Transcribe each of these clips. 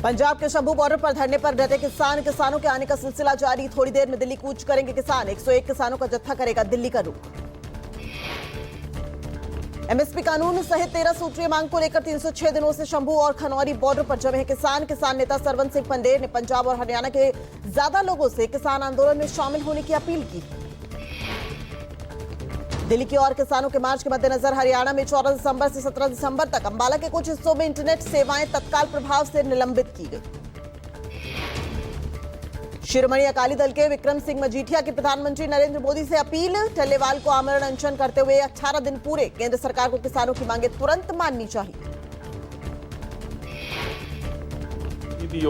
पंजाब के शंभू बॉर्डर पर धरने पर डटे किसानों के आने का सिलसिला जारी। थोड़ी देर में दिल्ली कूच करेंगे किसान। 101 किसानों का जत्था करेगा दिल्ली का रुख। एमएसपी कानून सहित 13 सूत्रीय मांग को लेकर 306 दिनों से शंभू और खनौरी बॉर्डर पर जमे हैं किसान नेता सरवन सिंह पंडेर ने पंजाब और हरियाणा के ज्यादा लोगों से किसान आंदोलन में शामिल होने की अपील की। दिल्ली की ओर किसानों के मार्च के मद्देनजर हरियाणा में 14 दिसंबर से 17 दिसंबर तक अंबाला के कुछ हिस्सों में इंटरनेट सेवाएं तत्काल प्रभाव से निलंबित की गई। शिरोमणि अकाली दल के विक्रम सिंह मजीठिया की प्रधानमंत्री नरेंद्र मोदी से अपील। टल्लेवाल को आमरण अनशन करते हुए 18 दिन पूरे। केंद्र सरकार को किसानों की मांगे तुरंत माननी चाहिए।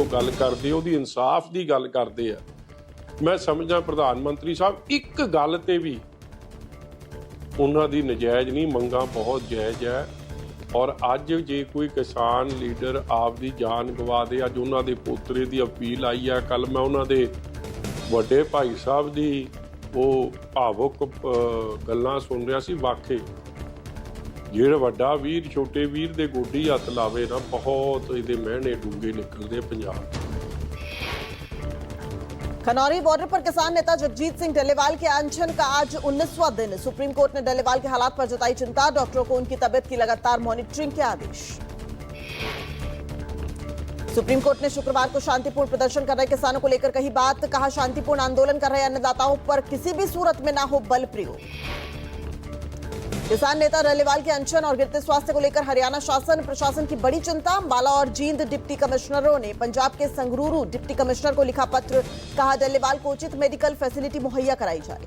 गल करदे ओदी इंसाफ दी गल करदे आ। मैं समझदा प्रधानमंत्री साहब एक गल ते भी उन्हां दी नजायज नहीं, मंगा बहुत जायज है। और अज जे कोई किसान लीडर आपदी जान गवा दे, अज उन्हां दे पोतरे दी अपील आई है। कल मैं उन्हां दे वड्डे भाई साहब दी वो भावुक गल्लां सुन रहा सी। वाकई ਜਿਹੜਾ ਵੱਡਾ ਵੀਰ ਛੋਟੇ ਵੀਰ ਦੇ ਗੋਡੀ ਹੱਥ ਲਾਵੇ ਨਾ, बहुत ਇਹਦੇ ਮਹਿਣੇ ਡੂੰਘੇ ਨਿਕਲਦੇ ਪੰਜਾਬ। खनौरी बॉर्डर पर किसान नेता जगजीत सिंह डल्लेवाल के अनशन का आज 19वां दिन। सुप्रीम कोर्ट ने डल्लेवाल के हालात पर जताई चिंता। डॉक्टरों को उनकी तबियत की लगातार मॉनिटरिंग के आदेश। सुप्रीम कोर्ट ने शुक्रवार को शांतिपूर्ण प्रदर्शन कर रहे किसानों को लेकर कही बात। कहा, शांतिपूर्ण आंदोलन कर रहे अन्नदाताओं पर किसी भी सूरत में ना हो बल प्रयोग। किसान नेता डल्लेवाल के अनशन और गिरते स्वास्थ्य को लेकर हरियाणा शासन प्रशासन की बड़ी चिंता। अंबाला और जींद डिप्टी कमिश्नरों ने पंजाब के संगरूर डिप्टी कमिश्नर को लिखा पत्र। कहा, डल्लेवाल को उचित मेडिकल फैसिलिटी मुहैया कराई जाए।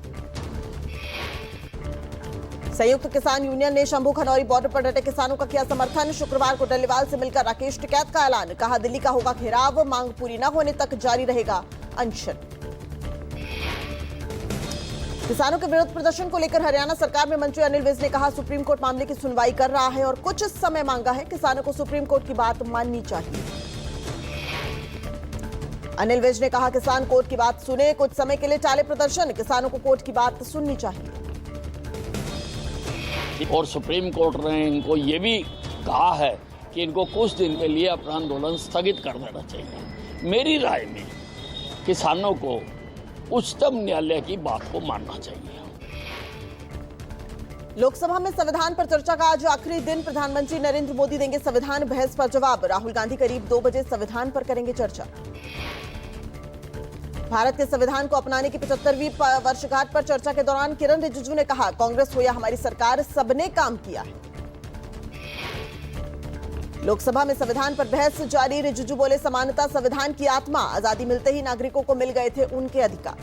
संयुक्त किसान यूनियन ने शंभू खनौरी बॉर्डर पर डटे किसानों का किया समर्थन। शुक्रवार को डल्लेवाल से मिलकर राकेश टिकैत का ऐलान। कहा, दिल्ली का होगा घेराव। मांग पूरी न होने तक जारी रहेगा अनशन। किसानों के विरोध प्रदर्शन को लेकर हरियाणा सरकार में मंत्री अनिल विज ने कहा, सुप्रीम कोर्ट मामले की सुनवाई कर रहा है और कुछ समय मांगा है। किसानों को सुप्रीम कोर्ट की बात माननी चाहिए। अनिल विज ने कहा, किसान कोर्ट की बात सुने, कुछ समय के लिए टाले प्रदर्शन। किसानों को कोर्ट की बात सुननी चाहिए। और सुप्रीम कोर्ट ने इनको ये भी कहा है कि इनको कुछ दिन के लिए अपना आंदोलन स्थगित कर देना चाहिए। मेरी राय में किसानों को उच्चतम न्यायालय की बात को मानना चाहिए। लोकसभा में संविधान पर चर्चा का आज आखिरी दिन। प्रधानमंत्री नरेंद्र मोदी देंगे संविधान बहस पर जवाब। राहुल गांधी करीब 2 बजे संविधान पर करेंगे चर्चा। भारत के संविधान को अपनाने की 75वीं वर्षगांठ पर चर्चा के दौरान किरण रिजिजू ने कहा, कांग्रेस हो या हमारी सरकार, सबने काम किया है। लोकसभा में संविधान पर बहस जारी। रिजिजू बोले, समानता संविधान की आत्मा। आजादी मिलते ही नागरिकों को मिल गए थे उनके अधिकार।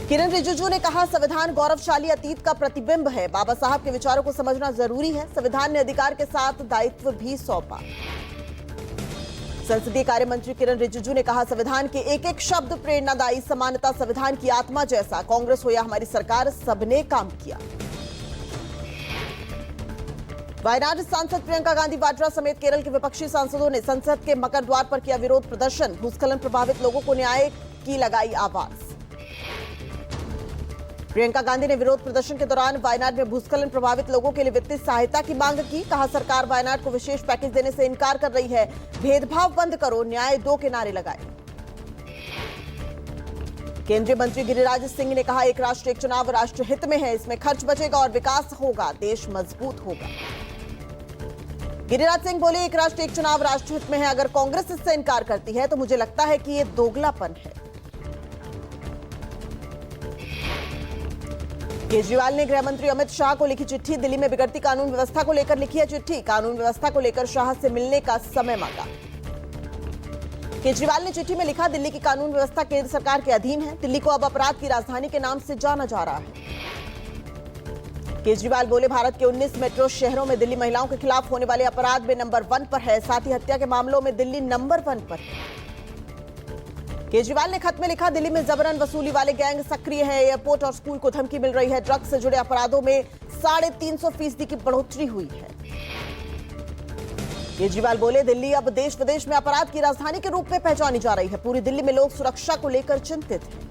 किरण रिजिजू ने कहा, संविधान गौरवशाली अतीत का प्रतिबिंब है। बाबा साहब के विचारों को समझना जरूरी है। संविधान ने अधिकार के साथ दायित्व भी सौंपा। संसदीय कार्य मंत्री किरण रिजिजू ने कहा, संविधान के एक एक शब्द प्रेरणादायी। समानता संविधान की आत्मा जैसा। कांग्रेस हो या हमारी सरकार, सबने काम किया। वायनाड सांसद प्रियंका गांधी वाड्रा समेत केरल के विपक्षी सांसदों ने संसद के मकर द्वार पर किया विरोध प्रदर्शन। भूस्खलन प्रभावित लोगों को न्याय की लगाई आवाज। प्रियंका गांधी ने विरोध प्रदर्शन के दौरान वायनाड में भूस्खलन प्रभावित लोगों के लिए वित्तीय सहायता की मांग की। कहा, सरकार वायनाड को विशेष पैकेज देने से इनकार कर रही है। भेदभाव बंद करो, न्याय दो के नारे लगाए। केंद्रीय मंत्री गिरिराज सिंह ने कहा, एक राष्ट्र एक चुनाव राष्ट्र हित में है। इसमें खर्च बचेगा और विकास होगा, देश मजबूत होगा। गिरिराज सिंह बोले, एक राष्ट्र एक चुनाव राष्ट्र हित में है। अगर कांग्रेस इससे इनकार करती है तो मुझे लगता है कि ये दोगलापन है। केजरीवाल ने गृह मंत्री अमित शाह को लिखी चिट्ठी। दिल्ली में बिगड़ती कानून व्यवस्था को लेकर लिखी है चिट्ठी। कानून व्यवस्था को लेकर शाह से मिलने का समय मांगा। केजरीवाल ने चिट्ठी में लिखा, दिल्ली की कानून व्यवस्था केंद्र सरकार के अधीन है। दिल्ली को अब अपराध की राजधानी के नाम से जाना जा रहा है। केजरीवाल बोले, भारत के 19 मेट्रो शहरों में दिल्ली महिलाओं के खिलाफ होने वाले अपराध में नंबर 1 पर है। साथ ही हत्या के मामलों में दिल्ली नंबर 1 पर है। केजरीवाल ने खत में लिखा, दिल्ली में जबरन वसूली वाले गैंग सक्रिय है। एयरपोर्ट और स्कूल को धमकी मिल रही है। ड्रग्स से जुड़े अपराधों में 350% की बढ़ोतरी हुई है। केजरीवाल बोले, दिल्ली अब देश विदेश में अपराध की राजधानी के रूप में पहचानी जा रही है। पूरी दिल्ली में लोग सुरक्षा को लेकर चिंतित हैं।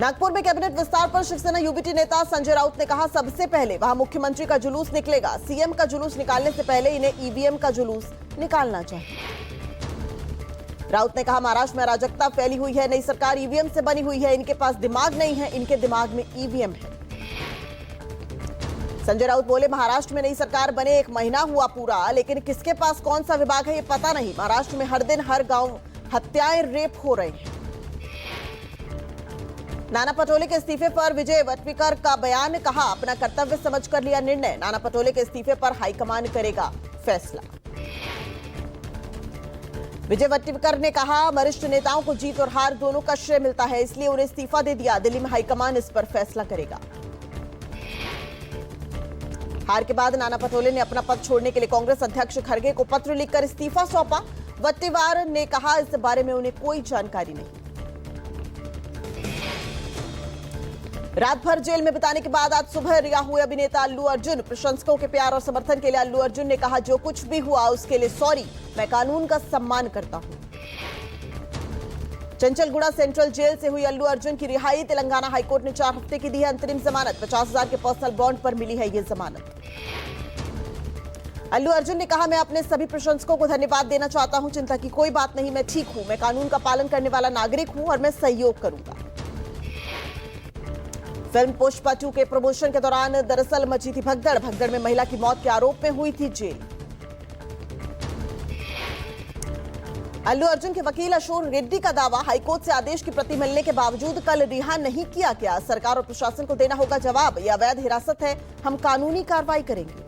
नागपुर में कैबिनेट विस्तार पर शिवसेना यूबीटी नेता संजय राउत ने कहा, सबसे पहले वहां मुख्यमंत्री का जुलूस निकलेगा। सीएम का जुलूस निकालने से पहले इन्हें ईवीएम का जुलूस निकालना चाहिए। राउत ने कहा, महाराष्ट्र में अराजकता फैली हुई है, नई सरकार ईवीएम से बनी हुई है, इनके पास दिमाग नहीं है, इनके दिमाग में ईवीएम है। संजय राउत बोले, महाराष्ट्र में नई सरकार बने 1 महीना हुआ पूरा, लेकिन किसके पास कौन सा विभाग है ये पता नहीं। महाराष्ट्र में हर दिन हर गांव हत्याएं, रेप हो रहे हैं। नाना पटोले के इस्तीफे पर विजय वटविकर का बयान, कहा, अपना कर्तव्य समझकर लिया निर्णय। नाना पटोले के इस्तीफे पर हाईकमान करेगा फैसला। विजय वटविकर ने कहा, वरिष्ठ नेताओं को जीत और हार दोनों का श्रेय मिलता है, इसलिए उन्हें इस्तीफा दे दिया। दिल्ली में हाईकमान इस पर फैसला करेगा। हार के बाद नाना पटोले ने अपना पद छोड़ने के लिए कांग्रेस अध्यक्ष खड़गे को पत्र लिखकर इस्तीफा सौंपा। वट्टीवार ने कहा, इस बारे में उन्हें कोई जानकारी नहीं। रात भर जेल में बिताने के बाद आज सुबह रिहा हुए अभिनेता अल्लू अर्जुन। प्रशंसकों के प्यार और समर्थन के लिए अल्लू अर्जुन ने कहा, जो कुछ भी हुआ उसके लिए सॉरी, मैं कानून का सम्मान करता हूं। चंचलगुड़ा सेंट्रल जेल से हुई अल्लू अर्जुन की रिहाई। तेलंगाना हाईकोर्ट ने 4 हफ्ते की दी है अंतरिम जमानत। 50,000 के पर्सनल बॉन्ड पर मिली है ये जमानत। अल्लू अर्जुन ने कहा, मैं अपने सभी प्रशंसकों को धन्यवाद देना चाहता हूं। चिंता की कोई बात नहीं, मैं ठीक हूं। मैं कानून का पालन करने वाला नागरिक हूं और मैं सहयोग करूंगा। फिल्म पुष्पा 2 के प्रमोशन के दौरान दरअसल मची थी भगदड़। भगदड़ में महिला की मौत के आरोप में हुई थी जेल। अल्लू अर्जुन के वकील अशोक रेड्डी का दावा, हाईकोर्ट से आदेश की प्रति मिलने के बावजूद कल रिहा नहीं किया गया। सरकार और प्रशासन को देना होगा जवाब। यह अवैध हिरासत है, हम कानूनी कार्रवाई करेंगे।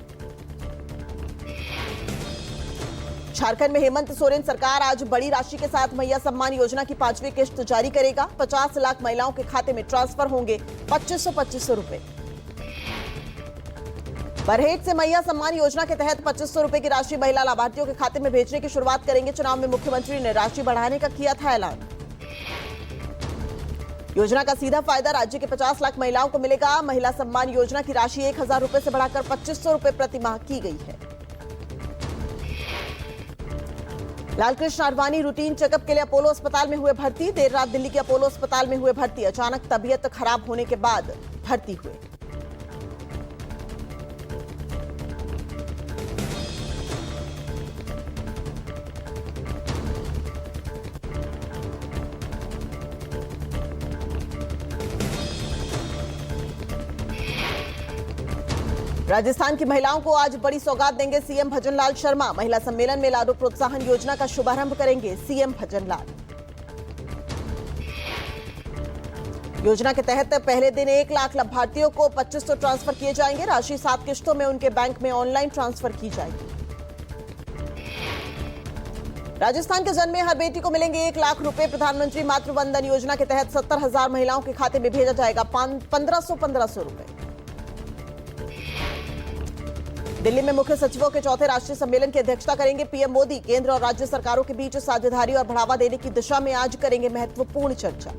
झारखंड में हेमंत सोरेन सरकार आज बड़ी राशि के साथ मैया सम्मान योजना की 5वीं किश्त जारी करेगा। 50 लाख महिलाओं के खाते में ट्रांसफर होंगे 2500 रुपए। बरहेट से मैया सम्मान योजना के तहत 2500 रुपए की राशि महिला लाभार्थियों के खाते में भेजने की शुरुआत करेंगे। चुनाव में मुख्यमंत्री ने राशि बढ़ाने का किया था ऐलान। योजना का सीधा फायदा राज्य के 50 लाख महिलाओं को मिलेगा। महिला सम्मान योजना की राशि 1000 रुपए से बढ़ाकर 2500 रुपए प्रति माह की गई है। लालकृष्ण आडवाणी रूटीन चेकअप के लिए अपोलो अस्पताल में हुए भर्ती। देर रात दिल्ली के अपोलो अस्पताल में हुए भर्ती। अचानक तबीयत खराब होने के बाद भर्ती हुए। राजस्थान की महिलाओं को आज बड़ी सौगात देंगे सीएम भजनलाल शर्मा। महिला सम्मेलन में लाडो प्रोत्साहन योजना का शुभारंभ करेंगे सीएम भजनलाल। योजना के तहत पहले दिन 1 लाख लाभार्थियों को 2500 ट्रांसफर किए जाएंगे। राशि 7 किश्तों में उनके बैंक में ऑनलाइन ट्रांसफर की जाएगी। राजस्थान के जन्म में हर बेटी को मिलेंगे 1 लाख रुपए। प्रधानमंत्री मातृ वंदन योजना के तहत 70,000 महिलाओं के खाते में भेजा जाएगा 1500 रुपए। दिल्ली में मुख्य सचिवों के चौथे राष्ट्रीय सम्मेलन की अध्यक्षता करेंगे पीएम मोदी। केंद्र और राज्य सरकारों के बीच साझेदारी और बढ़ावा देने की दिशा में आज करेंगे महत्वपूर्ण चर्चा।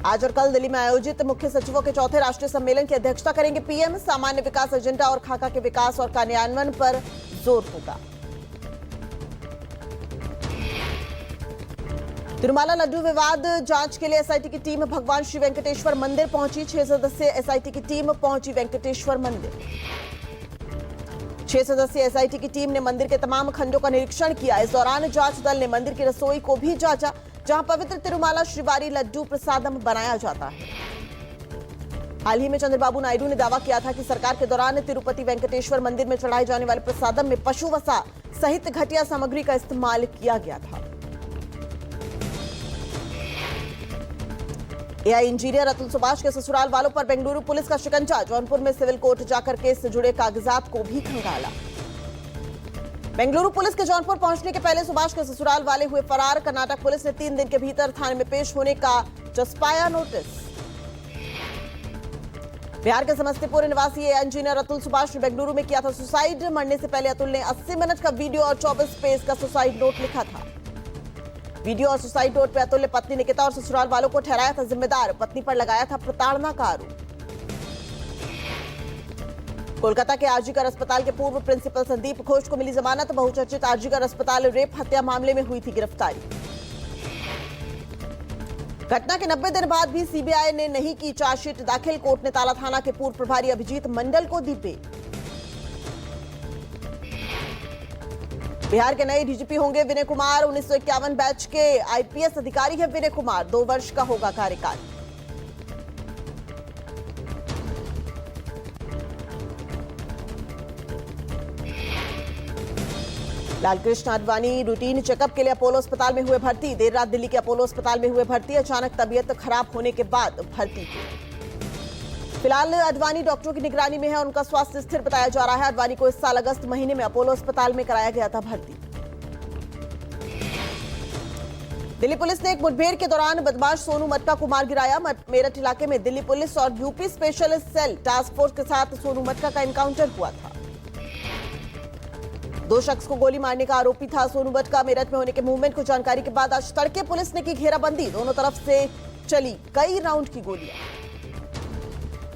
आज और कल दिल्ली में आयोजित मुख्य सचिवों के चौथे राष्ट्रीय सम्मेलन की अध्यक्षता करेंगे पीएम। सामान्य विकास एजेंडा और खाका के विकास और कार्यान्वयन पर जोर होगा। तिरुमाला लड्डू विवाद जांच के लिए एसआईटी की टीम भगवान श्री वेंकटेश्वर मंदिर पहुंची। 6 सदस्यीय एसआईटी की टीम पहुंची वेंकटेश्वर मंदिर। 6 सदस्यीय एसआईटी की टीम ने मंदिर के तमाम खंडों का निरीक्षण किया। इस दौरान जांच दल ने मंदिर की रसोई को भी जांचा, जहां पवित्र तिरुमाला श्रीवारी लड्डू प्रसादम बनाया जाता है। हाल ही में चंद्रबाबू नायडू ने दावा किया था कि सरकार के दौरान तिरुपति वेंकटेश्वर मंदिर में चढ़ाए जाने वाले प्रसादम में पशु वसा सहित घटिया सामग्री का इस्तेमाल किया गया था। एआई इंजीनियर अतुल सुभाष के ससुराल वालों पर बेंगलुरु पुलिस का शिकंजा। जौनपुर में सिविल कोर्ट जाकर केस से जुड़े कागजात को भी खंगाला। बेंगलुरु पुलिस के जौनपुर पहुंचने के पहले सुभाष के ससुराल वाले हुए फरार। कर्नाटक पुलिस ने 3 दिन के भीतर थाने में पेश होने का चस्पाया नोटिस। बिहार के समस्तीपुर निवासी एआई इंजीनियर अतुल सुभाष ने बेंगलुरु में किया था सुसाइड। मरने से पहले अतुल ने 80 मिनट का वीडियो और 24 पेज का सुसाइड नोट लिखा था। वीडियो और सुसाइड नोट पर अतुल ने पत्नी निकिता और ससुराल वालों को ठहराया था जिम्मेदार। पत्नी पर लगाया था प्रताड़ना का आरोप। कोलकाता के आरजीकर अस्पताल के पूर्व प्रिंसिपल संदीप घोष को मिली जमानत। बहुचर्चित आरजीकर अस्पताल रेप हत्या मामले में हुई थी गिरफ्तारी। घटना के 90 दिन बाद भी सीबीआई ने नहीं की चार्जशीट दाखिल। कोर्ट ने ताला थाना के पूर्व प्रभारी अभिजीत मंडल को दी बेल। बिहार के नए डीजीपी होंगे विनय कुमार। 1951 बैच के आईपीएस अधिकारी हैं विनय कुमार। 2 वर्ष का होगा कार्यकाल। लालकृष्ण आडवाणी रूटीन चेकअप के लिए अपोलो अस्पताल में हुए भर्ती। देर रात दिल्ली के अपोलो अस्पताल में हुए भर्ती। अचानक तबीयत खराब होने के बाद भर्ती की। फिलहाल आडवाणी डॉक्टरों की निगरानी में है। उनका स्वास्थ्य स्थिर बताया जा रहा है। आडवाणी को इस साल अगस्त महीने में अपोलो अस्पताल में कराया गया था भर्ती। दिल्ली पुलिस ने एक मुठभेड़ के दौरान बदमाश सोनू मटका को मार गिराया। मेरठ इलाके में दिल्ली पुलिस और UP special cell task force के साथ सोनू मटका का एनकाउंटर हुआ था। 2 शख्स को गोली मारने का आरोपी था सोनू मटका। मेरठ में होने के मूवमेंट को जानकारी के बाद आज तड़के पुलिस ने की घेराबंदी। दोनों तरफ से चली कई राउंड की गोलियां।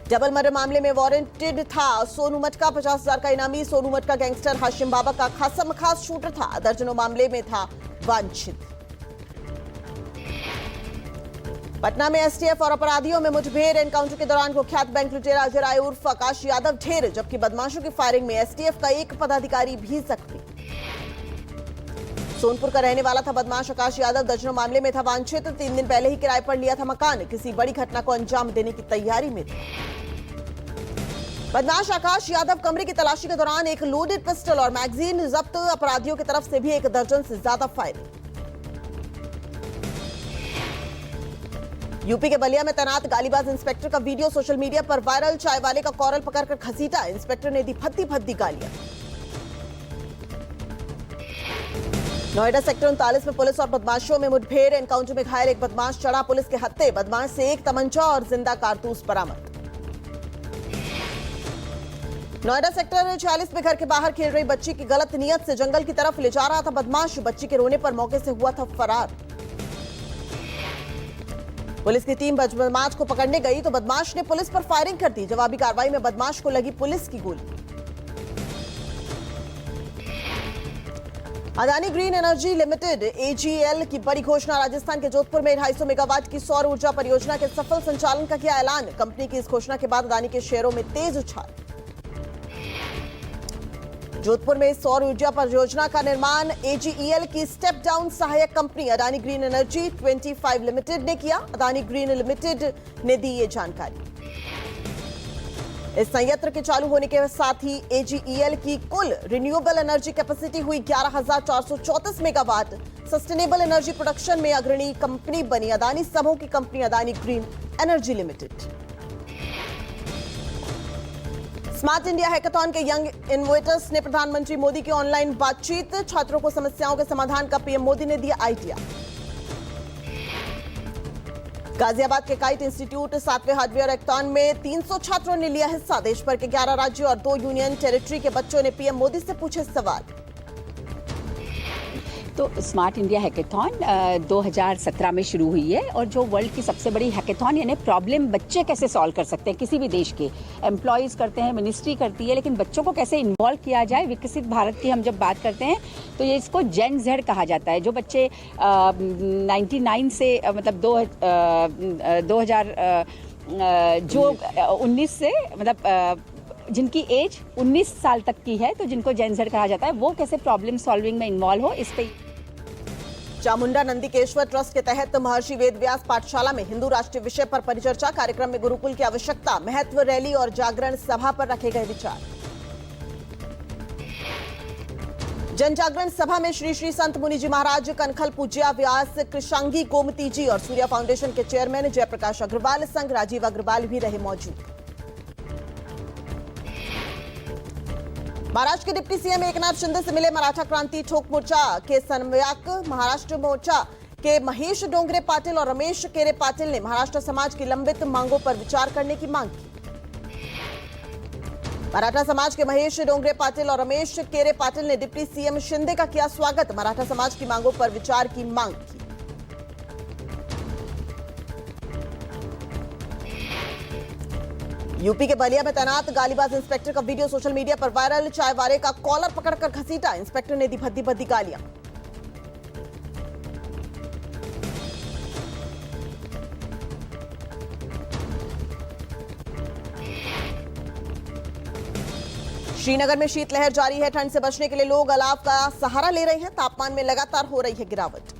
डबल मर्डर मामले में वारंटेड था सोनू मटका। 50,000 का इनामी। सोनू मटका गैंगस्टर हाशिम बाबा का खासम खास शूटर था। दर्जनों मामले में था वांछित। पटना में एसटीएफ और अपराधियों में मुठभेड़। एनकाउंटर के दौरान कुख्यात बैंक लुटेरा अजय राय उर्फ आकाश यादव ढेर, जबकि बदमाशों की फायरिंग में एसटीएफ का एक पदाधिकारी भी जख्मी। सोनपुर का रहने वाला था बदमाश आकाश यादव। दर्जनों मामले में था वांछित। 3 दिन पहले ही किराए पर लिया था मकान। किसी बड़ी घटना को अंजाम देने की तैयारी में था। बदमाश आकाश यादव कमरे की तलाशी के दौरान एक लोडेड पिस्टल और मैगजीन जब्त। अपराधियों की तरफ से भी 1 दर्जन से ज्यादा फायरिंग। यूपी के बलिया में तैनात गालीबाज इंस्पेक्टर का वीडियो सोशल मीडिया पर वायरल। चाय वाले का कॉरल पकड़कर घसीटा। इंस्पेक्टर ने दी भद्दी गालियां। नोएडा सेक्टर 39 में पुलिस और बदमाशों में मुठभेड़। एनकाउंटर में घायल एक बदमाश चढ़ा पुलिस के हत्थे। बदमाश से 1 तमंचा और जिंदा कारतूस बरामद। नोएडा सेक्टर 46 में घर के बाहर खेल रही बच्ची की गलत नियत से जंगल की तरफ ले जा रहा था बदमाश। बच्ची के रोने पर मौके से हुआ था फरार। पुलिस की टीम बदमाश को पकड़ने गई तो बदमाश ने पुलिस पर फायरिंग कर दी। जवाबी कार्रवाई में बदमाश को लगी पुलिस की गोली। Adani green energy limited AGL की बड़ी घोषणा। राजस्थान के जोधपुर में 250 मेगावाट की सौर ऊर्जा परियोजना के सफल संचालन का किया ऐलान। कंपनी की इस घोषणा के बाद अदानी के शेयरों में तेज उछाल। जोधपुर में सौर ऊर्जा परियोजना का निर्माण एजीईएल की स्टेप डाउन सहायक company Adani green energy 25 limited ने किया। अदानी ग्रीन लिमिटेड ने दी ये जानकारी। इस संयंत्र के चालू होने के साथ ही एजीईएल की कुल रिन्यूएबल एनर्जी कैपेसिटी हुई 11,434 मेगावाट। सस्टेनेबल एनर्जी प्रोडक्शन में अग्रणी कंपनी बनी अदानी समूह की company Adani green energy limited. Smart India hackathon के यंग इनोवेटर्स ने प्रधानमंत्री मोदी की ऑनलाइन बातचीत। छात्रों को समस्याओं के समाधान का पीएम मोदी ने दिया आइडिया। गाजियाबाद के काइट इंस्टीट्यूट 7वें हार्डवेयर हैकाथॉन में 300 छात्रों ने लिया हिस्सा। देश भर के 11 राज्यों और 2 यूनियन टेरिटरी के बच्चों ने पीएम मोदी से पूछे सवाल। तो स्मार्ट इंडिया हैकाथॉन 2017 में शुरू हुई है और जो वर्ल्ड की सबसे बड़ी हैकाथॉन यानी प्रॉब्लम बच्चे कैसे सॉल्व कर सकते हैं किसी भी देश के। एम्प्लॉयज करते हैं, मिनिस्ट्री करती है, लेकिन बच्चों को कैसे इन्वॉल्व किया जाए। विकसित भारत की हम जब बात करते हैं तो ये इसको जेन जेड कहा जाता है। जो बच्चे 99 से मतलब 2000 जो 19 से मतलब जिनकी एज 19 साल तक की है तो जिनको जेन जेड कहा जाता है, वो कैसे प्रॉब्लम सॉल्विंग में इन्वॉल्व हो इस पे। चामुंडा नंदीकेश्वर ट्रस्ट के तहत महर्षि वेदव्यास पाठशाला में हिंदू राष्ट्रीय विषय पर परिचर्चा। कार्यक्रम में गुरुकुल की आवश्यकता, महत्व, रैली और जागरण सभा पर रखे गए विचार। जन जागरण सभा में श्री श्री संत मुनि जी महाराज, कनखल पूज्या व्यास, कृषांगी गोमती जी और सूर्या फाउंडेशन के चेयरमैन जयप्रकाश अग्रवाल संघ राजीव अग्रवाल भी रहे मौजूद। महाराष्ट्र के डिप्टी सीएम एकनाथ शिंदे से मिले मराठा क्रांति ठोक मोर्चा के समन्वयक। महाराष्ट्र मोर्चा के महेश डोंगरे पाटिल और रमेश केरे पाटिल ने महाराष्ट्र समाज की लंबित मांगों पर विचार करने की मांग की। मराठा समाज के महेश डोंगरे पाटिल और रमेश केरे पाटिल ने डिप्टी सीएम शिंदे का किया स्वागत। मराठा समाज की मांगों पर विचार की मांग की। यूपी के बलिया में तैनात गालीबाज इंस्पेक्टर का वीडियो सोशल मीडिया पर वायरल। चाय वाले का कॉलर पकड़कर घसीटा। इंस्पेक्टर ने दी भद्दी गालियां। श्रीनगर में शीतलहर जारी है। ठंड से बचने के लिए लोग अलाव का सहारा ले रहे हैं। तापमान में लगातार हो रही है गिरावट।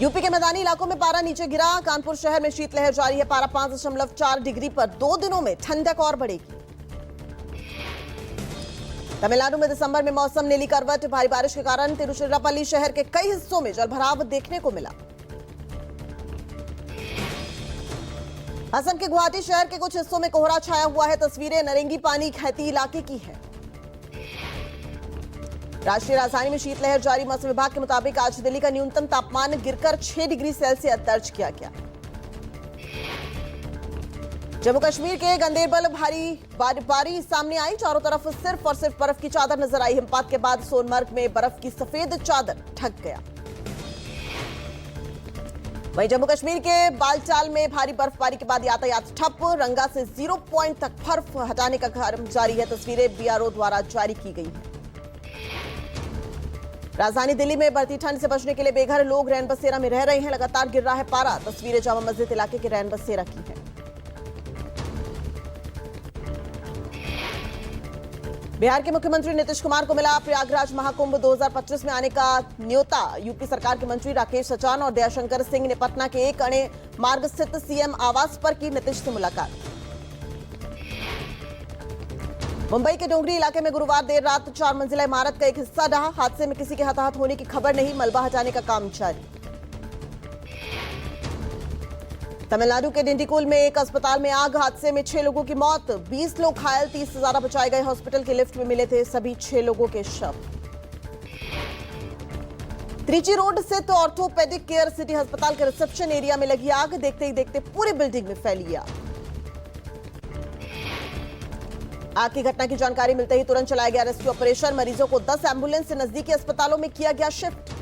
यूपी के मैदानी इलाकों में पारा नीचे गिरा। कानपुर शहर में शीतलहर जारी है। पारा 5.4 डिग्री पर 2 दिनों में ठंडक और बढ़ेगी। तमिलनाडु में दिसंबर में मौसम ने ली करवट। भारी बारिश के कारण तिरुचिरापल्ली शहर के कई हिस्सों में जलभराव देखने को मिला। असम के गुवाहाटी शहर के कुछ हिस्सों में कोहरा छाया हुआ है। तस्वीरें नरेंगी पानी खैती इलाके की है। राष्ट्रीय राजधानी में शीतलहर जारी। मौसम विभाग के मुताबिक आज दिल्ली का न्यूनतम तापमान गिरकर 6 डिग्री सेल्सियस दर्ज किया गया। जम्मू कश्मीर के गंदेरबल भारी बर्फबारी सामने आई। चारों तरफ सिर्फ और सिर्फ बर्फ की चादर नजर आई। हिमपात के बाद सोनमर्ग में बर्फ की सफेद चादर ढक गया। वहीं जम्मू कश्मीर के बालटाल में भारी बर्फबारी के बाद यातायात ठप। रंगा से 0 पॉइंट तक बर्फ हटाने का कार्य जारी है। तस्वीरें बीआरओ द्वारा जारी की गई हैं। राजधानी दिल्ली में बढ़ती ठंड से बचने के लिए बेघर लोग रैन बसेरा में रह रहे हैं। लगातार गिर रहा है पारा। तस्वीरें जामा मस्जिद इलाके के रैन बसेरा की है। बिहार के मुख्यमंत्री नीतीश कुमार को मिला प्रयागराज महाकुंभ 2025 में आने का न्योता। यूपी सरकार के मंत्री राकेश सचान और दयाशंकर सिंह ने पटना के एक अणे मार्ग स्थित सीएम आवास पर की नीतीश से मुलाकात। मुंबई के डोंगरी इलाके में गुरुवार देर रात 4 मंजिला इमारत का एक हिस्सा ढहा। हादसे में किसी के हताहत होने की खबर नहीं। मलबा हटाने का काम जारी। तमिलनाडु के डिंडीगुल में एक अस्पताल में आग। हादसे में 6 लोगों की मौत, 20 लोग घायल, 30 से ज्यादा बचाए गए। हॉस्पिटल के लिफ्ट में मिले थे सभी 6 लोगों के शव। त्रिची रोड स्थित ऑर्थोपेडिक केयर सिटी अस्पताल के रिसेप्शन एरिया में लगी आग। देखते ही देखते पूरी बिल्डिंग में फैली आग। आग की घटना की जानकारी मिलते ही तुरंत चलाया गया रेस्क्यू ऑपरेशन। मरीजों को 10 एम्बुलेंस से नजदीकी अस्पतालों में किया गया शिफ्ट।